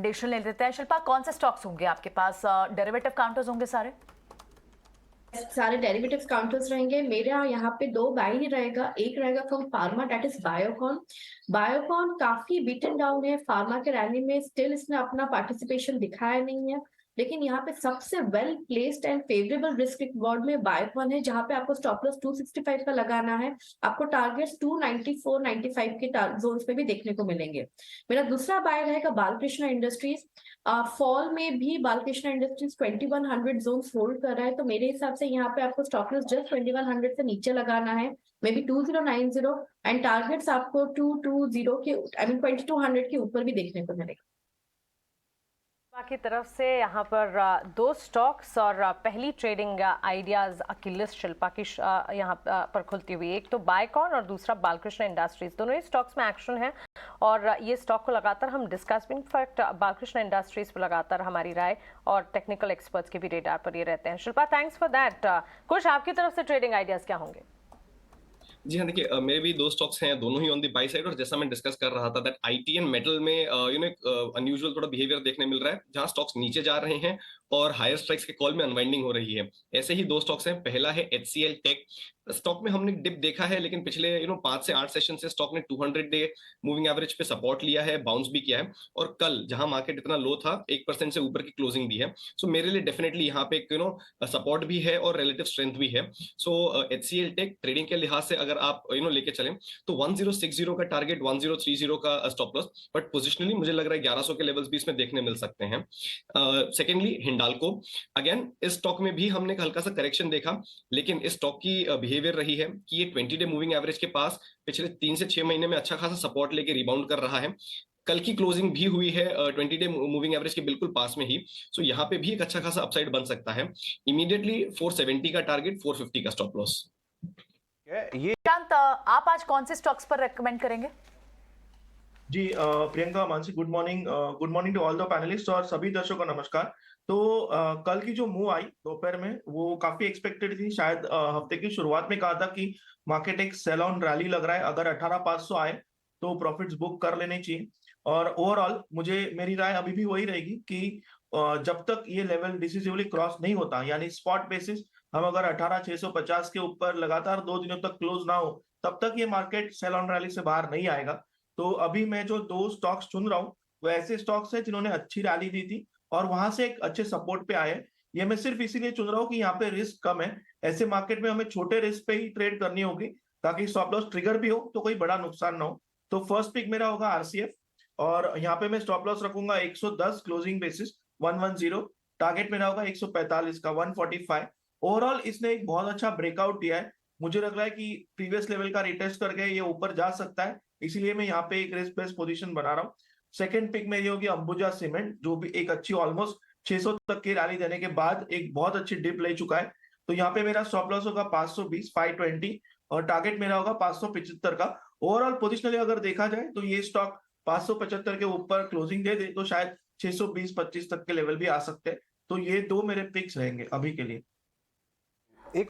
Recommendation ले लेते हैं। शिल्पा, कौन से स्टॉक्स होंगे आपके पास? डेरिवेटिव काउंटर्स होंगे सारे? सारे डेरिवेटिव्स काउंटर्स रहेंगे। मेरा यहाँ पे दो बाय ही रहेगा। एक रहेगा from pharma, that is Biocon. Biocon काफी बीटन डाउन है फार्मा के रैली में, स्टिल इसने अपना पार्टिसिपेशन दिखाया नहीं है, लेकिन यहाँ पे सबसे well placed and favourable risk reward में बायोकॉन है, जहां पे आपको स्टॉप लॉस 265 का लगाना है। आपको टारगेट्स 294 95 के जोन्स पे भी देखने को मिलेंगे। मेरा दूसरा बाय रहेगा बालकृष्ण इंडस्ट्रीज। फॉल में भी बालकृष्ण इंडस्ट्रीज 2100 जोन होल्ड कर रहा है, तो मेरे हिसाब से यहाँ पे आपको स्टॉप लॉस जस्ट 2100 से नीचे लगाना है, मे बी 2090, एंड टारगेट्स आपको 220 के, आई मीन 2200 के ऊपर भी देखने को मिलेगा। की तरफ से यहाँ पर दो स्टॉक्स और पहली ट्रेडिंग आइडियाज की लिस्ट शिल्पा की यहाँ पर खुलती हुई। एक तो बायकॉन और दूसरा बालकृष्ण इंडस्ट्रीज, दोनों ही स्टॉक्स में एक्शन है और ये स्टॉक को लगातार हम डिस्कस भी, इनफैक्ट बालकृष्ण इंडस्ट्रीज पर लगातार हमारी राय और टेक्निकल एक्सपर्ट्स के भी रेडार पर ये रहते हैं। Shilpa, thanks for that. कुछ आपकी तरफ से ट्रेडिंग आइडियाज क्या होंगे? जी हाँ, देखिए मेरे भी दो स्टॉक्स हैं, दोनों ही ऑन द बाई साइड। और जैसा मैं डिस्कस कर रहा था दैट आईटी एंड मेटल में अनयूजुअल थोड़ा बिहेवियर देखने मिल रहा है, जहां स्टॉक्स नीचे जा रहे हैं और हायर स्ट्राइक्स के कॉल में अनवाइंडिंग हो रही है। ऐसे ही दो स्टॉक्स हैं। पहला है एचसीएल टेक। स्टॉक में हमने डिप देखा है, लेकिन पिछले 5 से 8 सेशन से स्टॉक ने 200 डे मूविंग एवरेज पे सपोर्ट लिया है, बाउंस भी किया है, और कल जहां मार्केट इतना लो था 1% से ऊपर की क्लोजिंग दी है। सो मेरे लिए डेफिनेटली यहाँ पे सपोर्ट भी है और रिलेटिव स्ट्रेंथ भी है। सो एचसीएल टेक ट्रेडिंग के लिहाज से अगर आप लेके चलें तो 1060 का टारगेट, 1030 का स्टॉप लॉस, बट पोजिशनली मुझे लग रहा है 1100 के लेवल्स भी इसमें देखने मिल सकते हैं। सेकेंडली हिंडाल्को। अगेन इस स्टॉक में भी हमने हल्का सा करेक्शन देखा, लेकिन इस स्टॉक की बिहेवियर रही है कि ये 20 डे मूविंग एवरेज के पास पिछले 3 से 6 महीने में अच्छा खासा सपोर्ट लेके रिबाउंड कर रहा है। कल की क्लोजिंग भी हुई है 20 डे मूविंग एवरेज के बिल्कुल पास में ही। सो यहाँ पे भी एक अच्छा खासा अपसाइड बन सकता है। इमीडिएटली 470 का टारगेट, 450 का स्टॉप लॉस। ये आप आज कौन से स्टॉक्स पर रेकमेंड करेंगे? जी Priyanka, Mansi, good morning. Good morning to all the panelist और सभी दर्शकों को नमस्कार। तो कल की जो मूव आई दोपहर में वो काफी एक्सपेक्टेड थी। शायद हफ्ते की शुरुआत में कहा था कि मार्केट एक सेल ऑन रैली लग रहा है, अगर 18,500 आए तो प्रॉफिट्स बुक कर लेने चाहिए। और ओवरऑल मेरी राय अभी भी वही रहेगी कि जब तक ये लेवल डिसिसिवली क्रॉस नहीं होता, यानी स्पॉट बेसिस हम अगर 18,650 के ऊपर लगातार 2 दिनों तक क्लोज ना हो, तब तक ये मार्केट सेल ऑन रैली से बाहर नहीं आएगा। तो अभी मैं जो दो स्टॉक्स चुन रहा हूँ वो ऐसे स्टॉक्स हैं जिन्होंने अच्छी रैली दी थी और वहां से एक अच्छे सपोर्ट पे आए। ये मैं सिर्फ इसीलिए चुन रहा हूँ कि यहाँ पे रिस्क कम है। ऐसे मार्केट में हमें छोटे रिस्क पे ही ट्रेड करनी होगी ताकि स्टॉप लॉस ट्रिगर भी हो तो कोई बड़ा नुकसान ना हो। तो फर्स्ट पिक मेरा होगा आरसीएफ, और यहाँ पे मैं स्टॉप लॉस रखूंगा 110 क्लोजिंग बेसिस 110। टारगेट मेरा होगा 145 का 145। ओवरऑल इसने एक बहुत अच्छा ब्रेकआउट दिया है। मुझे लग रहा है कि प्रीवियस लेवल का रिटेस्ट करके ये ऊपर जा सकता है, इसीलिए मैं यहाँ पे एक रिस्क बेस्ड पोजीशन बना रहा हूँ। सेकंड पिक मेरी होगी अंबुजा सीमेंट, जो भी एक अच्छी ऑलमोस्ट 600 तक की रैली देने के बाद एक बहुत अच्छी डिप ले चुका है। तो यहाँ पे मेरा स्टॉप लॉस होगा 520 520 और टारगेट मेरा होगा 575 का। ओवरऑल पोजिशनली अगर देखा जाए तो ये स्टॉक 575 के ऊपर क्लोजिंग दे तो शायद 620 25 तक के लेवल भी आ सकते हैं। तो ये दो मेरे पिक्स रहेंगे अभी के लिए।